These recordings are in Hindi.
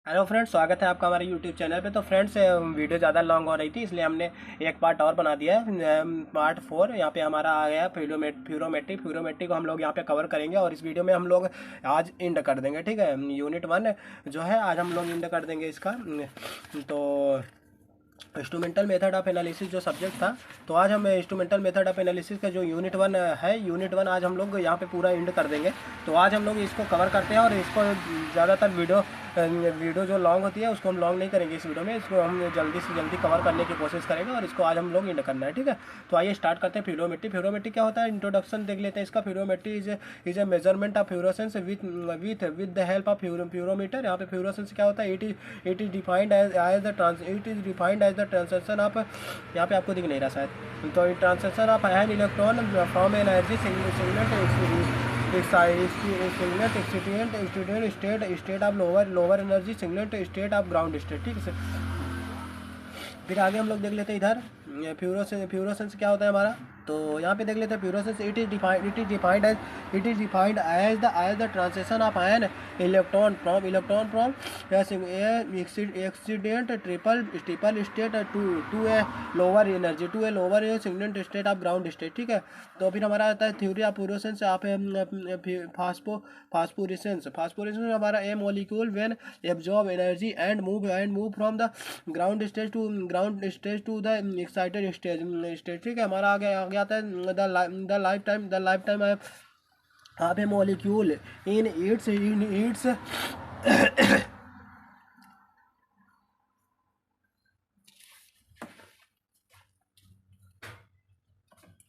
हेलो फ्रेंड्स, स्वागत है आपका हमारे यूट्यूब चैनल पे। तो फ्रेंड्स, वीडियो ज़्यादा लॉन्ग हो रही थी, इसलिए हमने एक पार्ट और बना दिया है। पार्ट 4 यहाँ पे हमारा आ गया फ्यूरोमेट्री को हम लोग यहाँ पे कवर करेंगे और इस वीडियो में हम लोग आज इंड कर देंगे। ठीक है, यूनिट 1 जो है आज हम लोग इंड कर देंगे इसका। तो इंस्ट्रूमेंटल मेथड ऑफ एनालिसिस जो सब्जेक्ट था, तो आज हम इंस्ट्रूमेंटल मेथड ऑफ एनालिसिस का जो यूनिट 1 है, यूनिट 1 आज हम लोग यहाँ पे पूरा इंड कर देंगे। तो आज हम लोग इसको कवर करते हैं और इसको ज़्यादातर वीडियो जो लॉन्ग होती है उसको हम लॉन्ग नहीं करेंगे इस वीडियो में, इसको हम जल्दी से जल्दी कवर करने की कोशिश करेंगे और इसको आज हम लोग इंड करना है। ठीक है, तो आइए स्टार्ट करते हैं। फ्यूरोमेट्री क्या होता है, इंट्रोडक्शन देख लेते हैं इसका। Fluorometry is a measurement of fluorescence with the help of fluorometer. यहाँ पे फ्यूरोसेंस क्या होता है, it is defined as the translation of, यहाँ पे आपको दिख नहीं रहा शायद, तो translation of an electron from energy state of lower energy सिग्नल स्टेट ऑफ ग्राउंड स्टेट। ठीक है, फिर आगे हम लोग देख लेते हैं इधर फ्यूरोसेंस क्या होता है हमारा। तो यहाँ पे देख लेते हैं fluorescence it is defined as the translation of an electron from excited triplet state to a lower सिग्नल स्टेट ऑफ ग्राउंड स्टेट। ठीक है, तो फिर हमारा आता है theory of fluorescence of phosphorescence हमारा a molecule when absorb energy and move from the ground stage to the excited stage. ठीक है, हमारा आगे आता है the life time of a molecule in its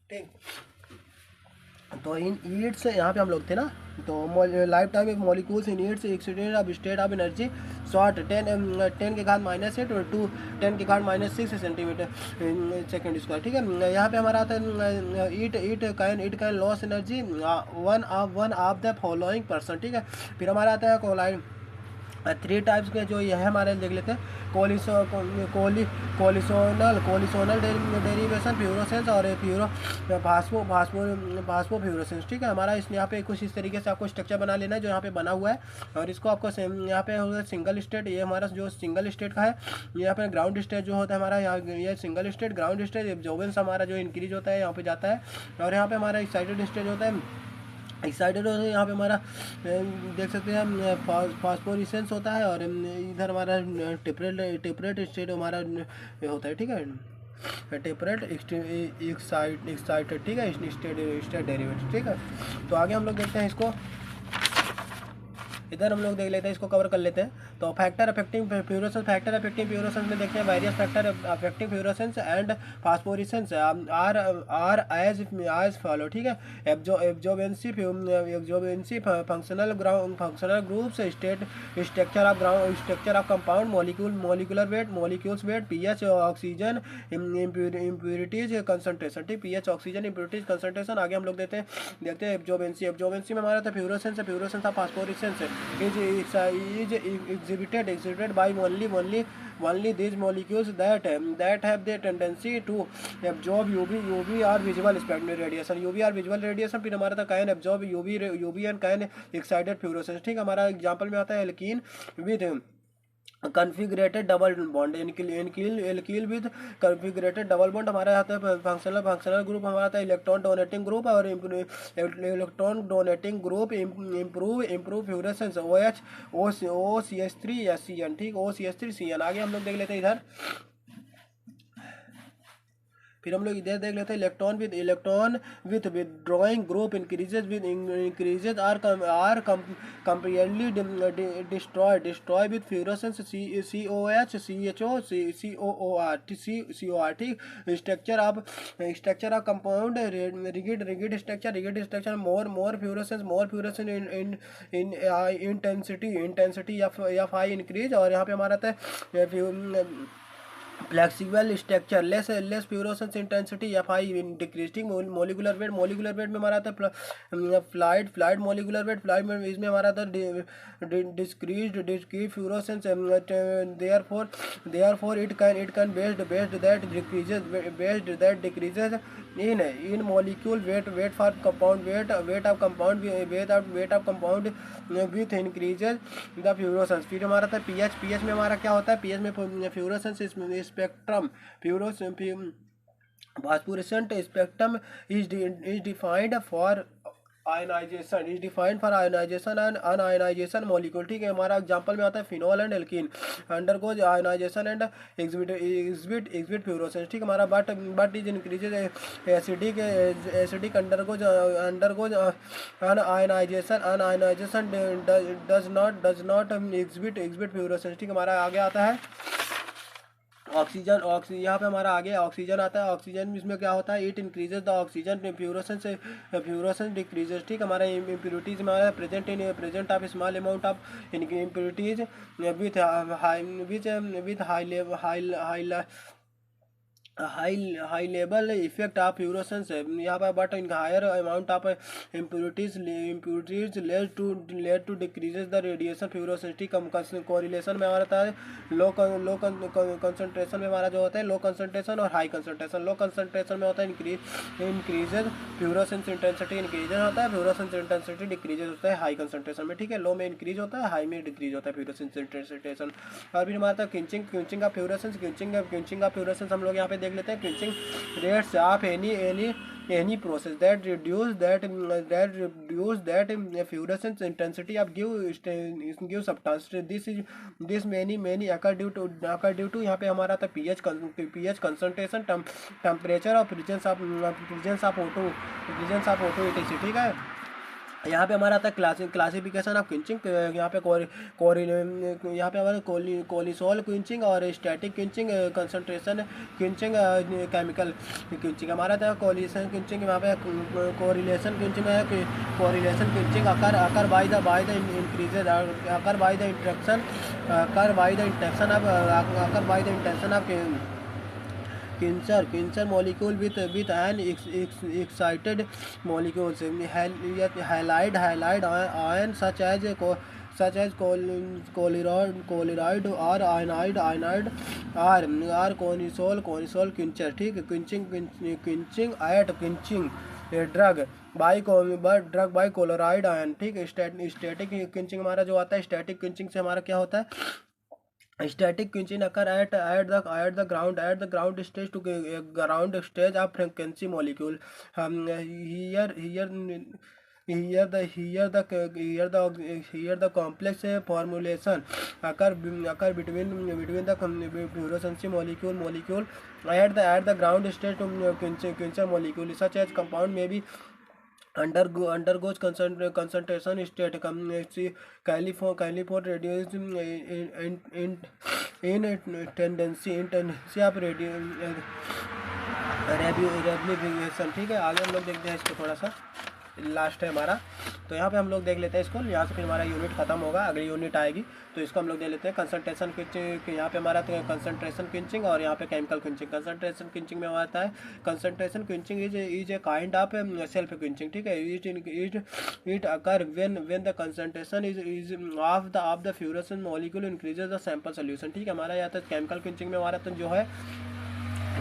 ठीक, तो इन ईट्स यहाँ पे हम लोग थे ना। तो लाइफ टाइम एक molecules in Yeats accident of state of energy short 10 के घात -8 टू 10 के घात -6 सेंटीमीटर सेकेंड स्क्वायर। ठीक है, यहाँ पे हमारा आता है it can loss energy one of the following person. ठीक है, फिर हमारा आता है कोलाइड 3 टाइप्स के जो ये है हमारे देख लेते हैं। कोलिसोनल डेरिवेशन फ्यूरोसेंस और फ्यूरो फास्फो फ्यूरोसेंस। ठीक है, हमारा इस यहाँ पे कुछ इस तरीके से आपको स्ट्रक्चर बना लेना है जो यहाँ पे बना हुआ है और इसको आपको यहाँ पे होगा सिंगल स्टेट। ये हमारा जो सिंगल स्टेट का है, यहाँ पे ग्राउंड स्टेट जो होता है हमारा, यहाँ ये single state ground state absorbance हमारा जो इंक्रीज होता है यहाँ पे जाता है और यहाँ पे हमारा एक्साइटेड स्टेट होता है। एक्साइटेड होता है यहाँ पे हमारा देख सकते हैं हम फास्फोरेसेंस होता है और इधर हमारा टेपरेट स्टेट हमारा होता है। ठीक है, टेपरेट एक्साइटेड। ठीक है, स्टेट डेरिवेटिव। ठीक है, तो आगे हम लोग देखते हैं इसको, इधर हम लोग देख लेते हैं, इसको कवर कर लेते हैं। तो फैक्टर अफेक्टिंग फ्यूरोसेंस में देखते हैं various factor affecting fluorescence and phosphorescence are as follow. ठीक है, absorbency functional groups structure of compound molecules weight pH oxygen impurities concentration. ठीक, पीएच ऑक्सीजन इम्प्यूरिटीज कंसंट्रेशन। आगे हम लोग देखते हैं एब्जॉर्बेंसी में हमारा था fluorescence of phosphorescence is exhibited by only these molecules that have the tendency to absorb UV or visible spectral radiation। फिर हमारा था can absorb UV and can excited fluorescence। ठीक, हमारा एग्जांपल में आता है alkene with configurated double bond, alkyl with configurated double bond. हमारा आता है फंक्शनल ग्रुप हमारा आता है इलेक्ट्रॉन डोनेटिंग ग्रुप और electron donating group improve fluorescence OCH3SCN। ठीक, OCH3CN। आगे हम लोग देख लेते हैं इधर, फिर हम लोग इधर देख लेते हैं electron with withdrawing group increases are comparably destroy with fluorescence COH CHO COR। ठीक, structure of compound rigid structure more fluorescence in intensity F I increase. और यहाँ पे हमारा था flexible structure, less fluorescence intensity, F I, decreasing molecular weight, molecular weight में हमारा था फ्लाइड मोलिकुलर वेट, फ्लाइड में इसमें हमारा था decrease fluorescence, therefore it can based that decreases in molecule weight for compound weight of compound with increases the fluorescence. फिर हमारा था पीएच में हमारा क्या होता है, पीएच में fluorescence spectrum phosphorescent spectrum is defined for ionization and unionization molecule. ठीक है, हमारा एग्जांपल में आता है phenol and alkene undergoes ionization and exhibit fluorescence. ठीक है, हमारा but is increases acidic undergoes unionization does not exhibit fluorescence. ठीक है, हमारा आगे आता है ऑक्सीजन यहाँ पे हमारा आगे ऑक्सीजन आता है। ऑक्सीजन इसमें क्या होता है, it increases the oxygen fluorescence decreases. ठीक, हमारा इम्प्योरिटीज में हमारा present of small amount of impurities with high level effect of fluorescence यहाँ पर, but in higher amount of impurities lead to decreases the radiation fluorescence. ठीक, कोरिलेशन में हमारा था लो कंसंट्रेशन में हमारा जो होता है लो कंसंट्रेशन और हाई कंसंट्रेशन। लो कंसंट्रेशन में होता है इंक्रीजेज फ्यूरोसेंस इंटेंसिटी इंक्रीजेज होता है, फ्यूरोसेंस इंटेंसिटी डिक्रीजेज होता है हाई कंसंट्रेशन में। ठीक है, लो में इंक्रीज होता है, हाई में डिक्रीज होता है फ्यूरोसेंस इंटेंसिटेशन। और फिर हमारा था क्विंचिंग ऑफ फ्यूरोसेंस। क्विंचिंग ऑफ फ्यूरोसेंस हम लोग यहाँ पे देख लेते हैं। Quenching rates of any process that reduce that fluorescence intensity of give substance. This many occur due to यहाँ पे हमारा था pH concentration, temperature और presence of O2 etc. ठीक है, यहाँ पे हमारा आता है क्लासिफिकेशन ऑफ क्विंचिंग। यहाँ पे यहाँ पे हमारा कोलिसोल क्विंचिंग और static quenching, concentration quenching, chemical quenching. हमारा था कोलिशन क्विंचिंग, यहाँ पे कोरिलेशन क्विंचिंग है। Correlation quenching occur by the increases occur by the intention of quencher molecule with an excited molecules, halide ion such as colloid or ionide or conisol quencher। ठीक है, quenching at quenching drug by coralloid ion. ठीक है, स्टैटिक क्विंचिंग हमारा जो आता है, स्टैटिक क्विंचिंग से हमारा क्या होता है, static quenching occur at the ground stage to ground stage of frequency molecule. Here the complex formulation occur between the fluorescence molecule at the ground stage to quencher molecule, such as compound may be undergoes concentration state. Californ reduced in tendency of रेब्लिफिकेशन। ठीक है, आगे हम लोग देखते हैं इसको, थोड़ा सा लास्ट है हमारा, तो यहाँ पे हम लोग देख लेते हैं इसको। यहाँ से फिर हमारा यूनिट खत्म होगा, अगली यूनिट आएगी, तो इसको हम लोग देख लेते हैं। कंसंट्रेशन क्विंचिंग, यहाँ पे हमारा तो कंसंट्रेशन क्विंचिंग और यहाँ पे केमिकल क्विंचिंग। कंसंट्रेशन क्विंचिंग में आता है, concentration quenching is a kind of self quenching. ठीक है, it occur when the concentration is of the fluorescence molecule increases the sample solution. ठीक है, हमारा यहाँ तक केमिकल क्विंचिंग में हमारा तो जो है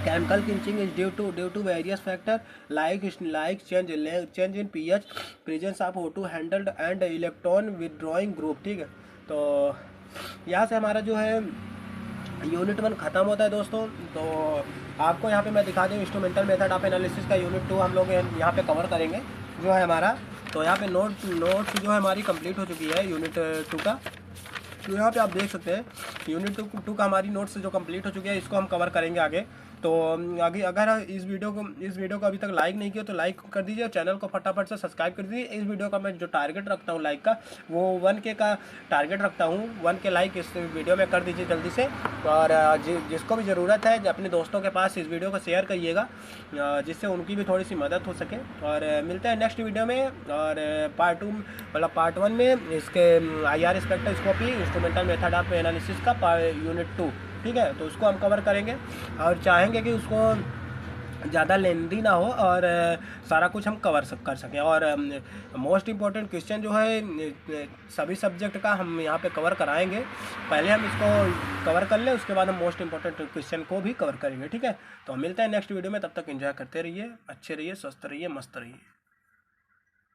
chemical quenching is due to various factors like change in pH, presence of O2 handled and electron withdrawing group। ठीक है, तो यहाँ से हमारा जो है यूनिट 1 ख़त्म होता है दोस्तों। तो आपको यहाँ पे मैं दिखा दूँ इंस्ट्रूमेंटल मेथड ऑफ एनालिसिस का यूनिट 2 हम लोग यहाँ पे कवर करेंगे जो है हमारा। तो यहाँ पे नोट्स जो है हमारी कंप्लीट हो चुकी है यूनिट 2 का। तो यहाँ पे आप देख सकते हैं यूनिट 2 का हमारी नोट्स जो कंप्लीट हो चुकी है, इसको हम कवर करेंगे आगे। तो आगे अगर इस वीडियो को अभी तक लाइक नहीं किया तो लाइक कर दीजिए और चैनल को फटाफट से सब्सक्राइब कर दीजिए। इस वीडियो का मैं जो टारगेट रखता हूँ लाइक का, वो 1K का टारगेट रखता हूँ। 1K लाइक इस वीडियो में कर दीजिए जल्दी से, और जिसको भी ज़रूरत है अपने दोस्तों के पास इस वीडियो को शेयर करिएगा, जिससे उनकी भी थोड़ी सी मदद हो सके। और मिलते हैं नेक्स्ट वीडियो में, और पार्ट 1 में इसके IR spectroscopy instrumental method of analysis का यूनिट 2 ठीक है, तो उसको हम कवर करेंगे और चाहेंगे कि उसको ज़्यादा लेंदी ना हो और सारा कुछ हम कर सकें। और मोस्ट इम्पॉर्टेंट क्वेश्चन जो है सभी सब्जेक्ट का हम यहाँ पे कवर कराएंगे। पहले हम इसको कवर कर लें, उसके बाद हम मोस्ट इम्पॉर्टेंट क्वेश्चन को भी कवर करेंगे। ठीक है, तो हम मिलते हैं नेक्स्ट वीडियो में, तब तक एंजॉय करते रहिए, अच्छे रहिए, स्वस्थ रहिए, मस्त रहिए।